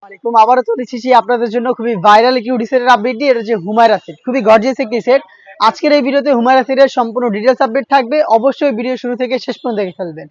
আবারও চলে এসেছি আপনাদের জন্য খুবই ভাইরাল একটি হুডি সেটের আপডেট দিয়ে। এটা হচ্ছে হুমায়রা সেট, খুবই গর্জিয়াস একটি সেট। আজকের এই ভিডিওতে হুমায়রা সেটের সম্পূর্ণ ডিটেলস আপডেট থাকবে, অবশ্যই ভিডিও শুরু থেকে শেষ পর্যন্ত দেখে ফেলবেন।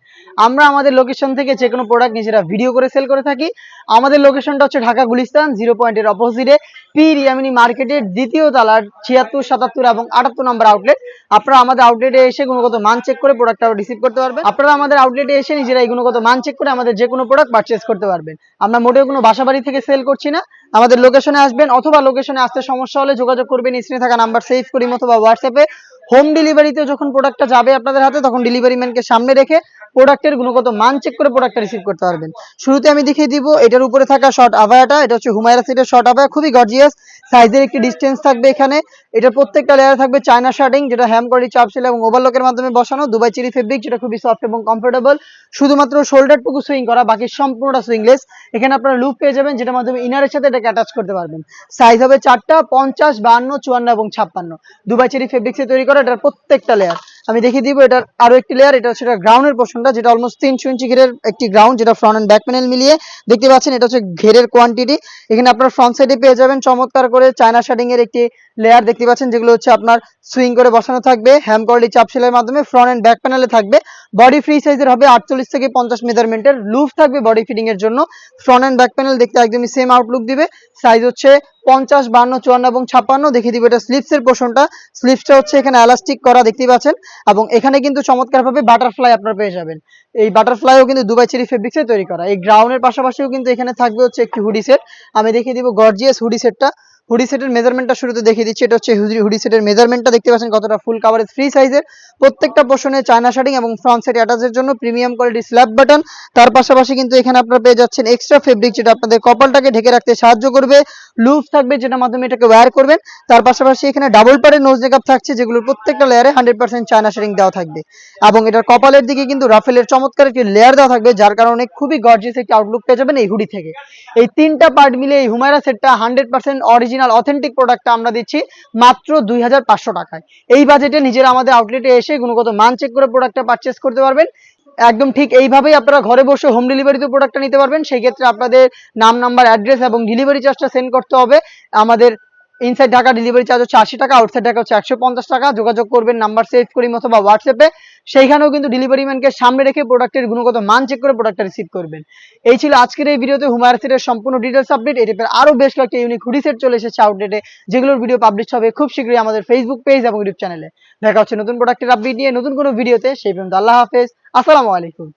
আমরা আমাদের লোকেশন থেকে যে কোনো প্রোডাক্ট নিজেরা ভিডিও করে সেল করে থাকি। আমাদের লোকেশনটা হচ্ছে ঢাকা গুলিস্তান 0 পয়েন্টের অপোজিটে পি রিয়ামিনি মার্কেটের দ্বিতীয় তলার 76, 77 এবং 78 নম্বর আউটলেট। আপনারা আমাদের আউটলেটে এসে গুণগত মান চেক করে প্রোডাক্টটা রিসিভ করতে পারবেন। আপনারা আমাদের আউটলেটে এসে নিজেরা এই গুণগত মান চেক করে আমাদের যে কোনো প্রোডাক্ট পারচেজ করতে পারবেন। আমরা মোটেও কোনো বাসাবাড়ি থেকে সেল করছি না। আমাদের লোকেশনে আসবেন, অথবা লোকেশনে আসতে সমস্যা হলে যোগাযোগ করবেন স্ক্রিনে থাকা নাম্বার সেভ করি অথবা হোয়াটসঅ্যাপে। হোম ডেলিভারিতে যখন প্রোডাক্টটা যাবে আপনাদের হাতে, তখন ডেলিভারি ম্যানকে সামনে রেখে প্রোডাক্টের গুণগত মান চেক করে প্রোডাক্টটা রিসিভ করতে পারবেন। শুরুতে আমি দেখিয়ে দিব এটার উপরে থাকা শর্ট আভায়াটা। এটা হচ্ছে হুমায়রা সেটের শর্ট আভায়া, খুবই গর্জিয়াস। সাইজের একটি ডিস্টেন্স থাকবে এখানে। এটার প্রত্যেকটা লেয়ার থাকবে চায়না শার্টিং, যেটা হ্যাম কোয়ালিটি চাপ সেল এবং ওভারলকের মাধ্যমে বসানো। দুবাই চেরি ফেব্রিক, যেটা খুবই সফট এবং কমফোর্টেবল। শুধুমাত্র শোল্ডারটুকু সুইং করা, বাকি সম্পূর্ণটা সুইংলেস। এখানে আপনারা লুপ পেয়ে যাবেন, যেটার মাধ্যমে ইনারের সাথে এটাকে অ্যাটাচ করতে পারবেন। সাইজ হবে চারটা, 50, 52, 54 এবং 56। দুবাই চেরি ফেব্রিক্সে তৈরি করা এটার প্রত্যেকটা লেয়ার। আমি দেখিয়ে দিব এটার আরো একটি লেয়ার। এটা হচ্ছে গ্রাউন্ডের পোর্শনটা, যেটা অলমোস্ট 300 ইঞ্চি ঘেরের একটি গ্রাউন্ড, যেটা ফ্রন্ট এন্ড ব্যাক প্যানেল মিলিয়ে দেখতে পাচ্ছেন। এটা হচ্ছে ঘেরের কোয়ান্টিটি। এখানে আপনার ফ্রন্ট সাইডে পেয়ে যাবেন চমৎকার করে চায়না শার্টিং এর একটি লেয়ার দেখতে পাচ্ছেন, যেগুলো হচ্ছে আপনার সুইং করে বসানো থাকবে হ্যাম কোয়ালিটি চাপ সেলের মাধ্যমে। ফ্রন্ট এন্ড ব্যাক প্যানেলে থাকবে। বডি ফ্রি সাইজের হবে 48 থেকে 50 মেজারমেন্টের। লুপ থাকবে বডি ফিটিং এর জন্য। ফ্রন্ট এন্ড ব্যাক প্যানেল দেখতে একদমই সেম আউটলুক দিবে। সাইজ হচ্ছে 50, 52, 54 এবং 56। দেখিয়ে দিব এটা স্লিপসের পোর্শনটা। স্লিপসটা হচ্ছে এখানে এলাস্টিক করা দেখতে পাচ্ছেন, এবং এখানে কিন্তু চমৎকারভাবে বাটারফ্লাই আপনারা পেয়ে যাবেন। এই বাটারফ্লাইও কিন্তু দুবাই চেরি ফেব্রিক্সে তৈরি করা। এই গ্রাউন্ডের পাশাপাশিও কিন্তু এখানে থাকবে হচ্ছে একটি হুডি সেট। আমি দেখিয়ে দিব গর্জিয়াস হুডি সেটটা। হুডি সেটের মেজারমেন্টটা শুরুতে দেখিয়ে দিচ্ছি। এটা হচ্ছে হুডি সেটের মেজারমেন্টটা দেখতে পাচ্ছেন কতটা ফুল কাভারেজ ফ্রি সাইজের। প্রত্যেকটা পোর্শনে চায়না শার্টিং এবং ফ্রন্ট সাইড অ্যাটাচের জন্য প্রিমিয়াম কোয়ালিটি স্ল্যাব বাটন। তার পাশাপাশি কিন্তু এখানে আপনারা পেয়ে যাচ্ছেন এক্সট্রা ফেব্রিক, যেটা আপনাদের কপালটাকে ঢেকে রাখতে সাহায্য করবে। লুপ থাকবে, যেটার মাধ্যমে এটাকে ওয়্যার করবেন। তার পাশাপাশি এখানে ডাবল পারের নোজ মেকআপ থাকছে, যেগুলোর প্রত্যেকটা লেয়ারে 100% চায়না শার্টিং দেওয়া থাকবে। এবং এটার কপালের দিকে কিন্তু রাফেলের চমৎকার একটি লেয়ার দেওয়া থাকবে, যার কারণে খুবই গর্জিয়াস একটি আউটলুক পেয়ে যাবেন এই হুডি থেকে। এই তিনটা পার্ট মিলে এই হুমায়রা সেটটা 100% অরিজিনাল অথেন্টিক প্রোডাক্টটা আমরা দিচ্ছি মাত্র 2500 টাকায়। এই বাজেটে নিজেরা আমাদের আউটলেটে এসে গুণগত মান চেক করে প্রোডাক্টটা পারচেস করতে পারবেন। একদম ঠিক এইভাবেই আপনারা ঘরে বসে হোম ডেলিভারিতে প্রোডাক্টটা নিতে পারবেন। সেই ক্ষেত্রে আপনাদের নাম, নাম্বার, অ্যাড্রেস এবং ডেলিভারি চার্জটা সেন্ড করতে হবে। আমাদের ইনসাইড ঢাকা ডেলিভারি চার্জ হচ্ছে 80 টাকা, আউটসাইড ঢাকা হচ্ছে 150 টাকা। যোগাযোগ করবেন নাম্বার সেভ করি অথবা হোয়াটসঅ্যাপে। সেইখানেও কিন্তু ডেলিভারি ম্যানকে সামনে রেখে প্রোডাক্টের গুণগত মান চেক করে প্রোডাক্টটা রিসিভ করবেন। এই ছিল আজকের এই ভিডিওতে হুমায়রা সেটের সম্পূর্ণ ডিটেলস আপডেট। এই টাইপের আরো বেশ কয়েকটা ইউনিক হুডি সেট চলে এসেছে আউটলেটে, যেগুলোর ভিডিও পাবলিশ হবে খুব শীঘ্রই আমাদের ফেসবুক পেজ এবং ইউটিউব চ্যানেলে। দেখা হচ্ছে নতুন প্রোডাক্টের আপডেট নিয়ে নতুন কোনো ভিডিওতে। সেই পর্যন্ত আল্লাহ হাফেজ, আসসালামু আলাইকুম।